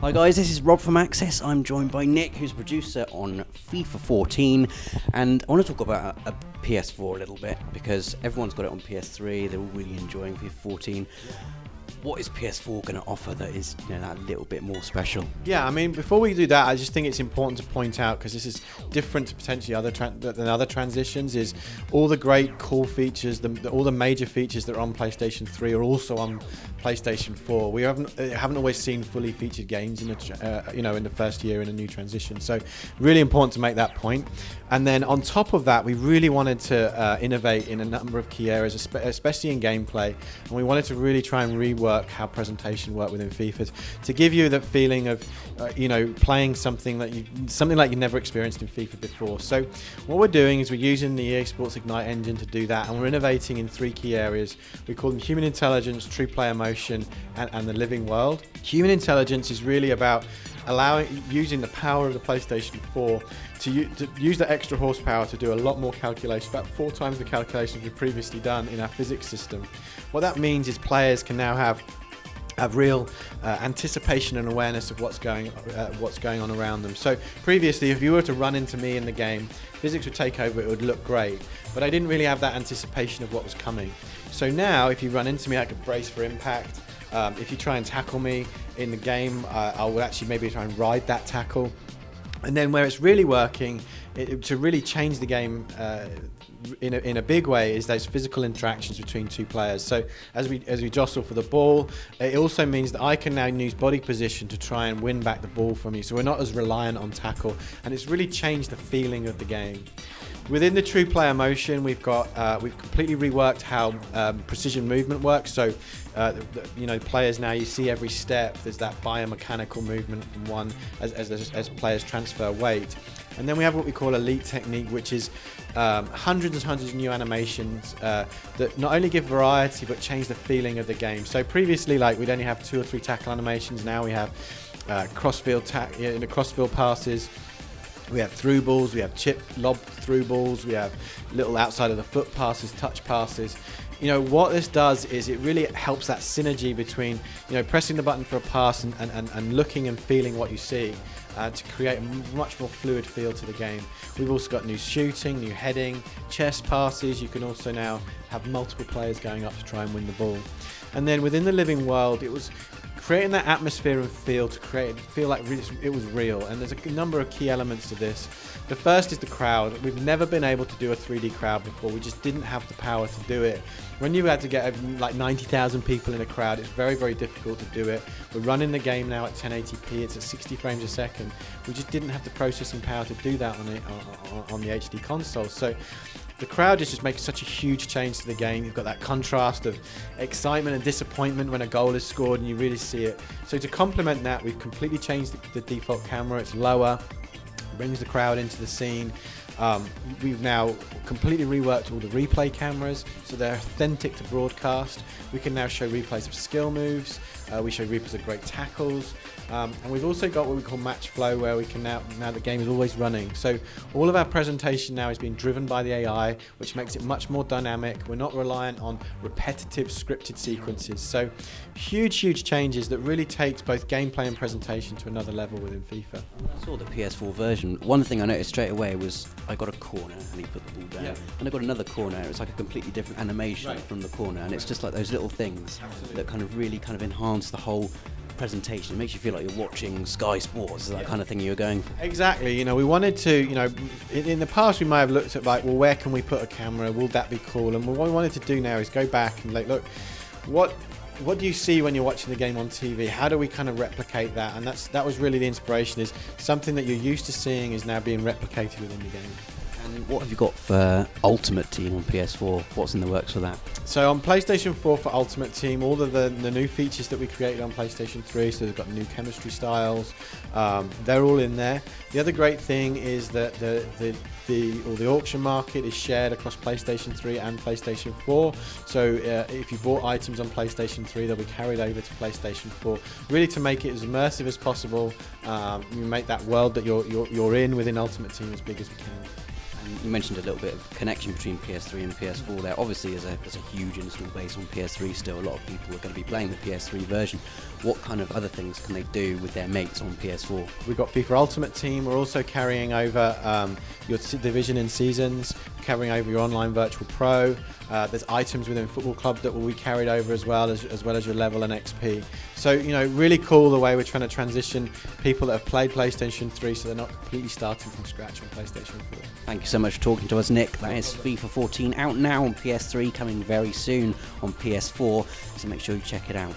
Hi guys, this is Rob from Access. I'm joined by Nick, who's a producer on FIFA 14, and I want to talk about a PS4 a little bit because everyone's got it on PS3. They're all really enjoying FIFA 14. What is PS4 going to offer that is, that little bit more special? Yeah, I mean, before we do that, I just think it's important to point out, because this is different to potentially than other transitions, is all the great cool features, all the major features that are on PlayStation 3 are also on PlayStation 4. We haven't always seen fully featured games in the first year in a new transition. So really important to make that point. And then on top of that, we really wanted to innovate in a number of key areas, especially in gameplay. And we wanted to really try and rework how presentation worked within FIFA to give you that feeling of playing something like you've never experienced in FIFA before. So what we're doing is we're using the EA Sports Ignite engine to do that, and we're innovating in three key areas. We call them human intelligence, true player motion, and the living world. Human intelligence is really about using the power of the PlayStation 4 to use that extra horsepower to do a lot more calculations, about 4 times the calculations we've previously done in our physics system. What that means is players can now have real anticipation and awareness of what's going on around them. So previously, if you were to run into me in the game, physics would take over, it would look great, but I didn't really have that anticipation of what was coming. So now, if you run into me, I could brace for impact. If you try and tackle me in the game, I will actually maybe try and ride that tackle. And then where it's really working, to really change the game in a big way, is those physical interactions between two players. So as we jostle for the ball, it also means that I can now use body position to try and win back the ball from you. So we're not as reliant on tackle, and it's really changed the feeling of the game. Within the true player motion, we've completely reworked how precision movement works. So, players now, you see every step. There's that biomechanical movement from one as players transfer weight. And then we have what we call elite technique, which is hundreds and hundreds of new animations that not only give variety but change the feeling of the game. So previously, we'd only have 2 or 3 tackle animations. Now we have crossfield passes. We have through balls, we have chip lob through balls, we have little outside of the foot passes, touch passes. What this does is it really helps that synergy between, pressing the button for a pass and looking and feeling what you see to create a much more fluid feel to the game. We've also got new shooting, new heading, chest passes. You can also now have multiple players going up to try and win the ball. And then within the living world, it was creating that atmosphere and feel to feel like it was real. And there's a number of key elements to this. The first is the crowd. We've never been able to do a 3D crowd before. We just didn't have the power to do it. When you had to get 90,000 people in a crowd, it's very, very difficult to do it. We're running the game now at 1080p. It's at 60 frames a second. We just didn't have the processing power to do that on the HD console. So the crowd just makes such a huge change to the game. You've got that contrast of excitement and disappointment when a goal is scored, and you really see it. So to complement that, we've completely changed the default camera. It's lower, brings the crowd into the scene. We've now completely reworked all the replay cameras, so they're authentic to broadcast. We can now show replays of skill moves. We show replays of great tackles. And we've also got what we call match flow, where we can now the game is always running. So all of our presentation now is being driven by the AI, which makes it much more dynamic. We're not reliant on repetitive scripted sequences. So huge changes that really takes both gameplay and presentation to another level within FIFA. I saw the PS4 version. One thing I noticed straight away was I got a corner and he put the ball down. Yeah. And I got another corner. It's like a completely different animation from the corner, and it's just like those little things that kind of really enhance the whole presentation. It makes you feel like you're watching Sky Sports, that kind of thing you were going for. Exactly. We wanted to, in the past we might have looked at where can we put a camera? Will that be cool? And what we wanted to do now is go back and look, what do you see when you're watching the game on TV? How do we kind of replicate that? And that was really the inspiration, is something that you're used to seeing is now being replicated within the game. And what have you got for Ultimate Team on PS4? What's in the works for that? So on PlayStation 4 for Ultimate Team, all of the new features that we created on PlayStation 3, so they've got new chemistry styles, they're all in there. The other great thing is that the auction market is shared across PlayStation 3 and PlayStation 4. So if you bought items on PlayStation 3, they'll be carried over to PlayStation 4, really to make it as immersive as possible. You make that world that you're in within Ultimate Team as big as we can. And you mentioned a little bit of connection between PS3 and PS4 there. Obviously, there's a huge install base on PS3 still. A lot of people are going to be playing the PS3 version. What kind of other things can they do with their mates on PS4? We've got FIFA Ultimate Team. We're also carrying over your division in seasons, carrying over your online virtual pro. There's items within Football Club that will be carried over as well as your level and XP. So, really cool the way we're trying to transition people that have played PlayStation 3 so they're not completely starting from scratch on PlayStation 4. Thank you so much for talking to us, Nick. That is FIFA 14 out now on PS3, coming very soon on PS4, so make sure you check it out.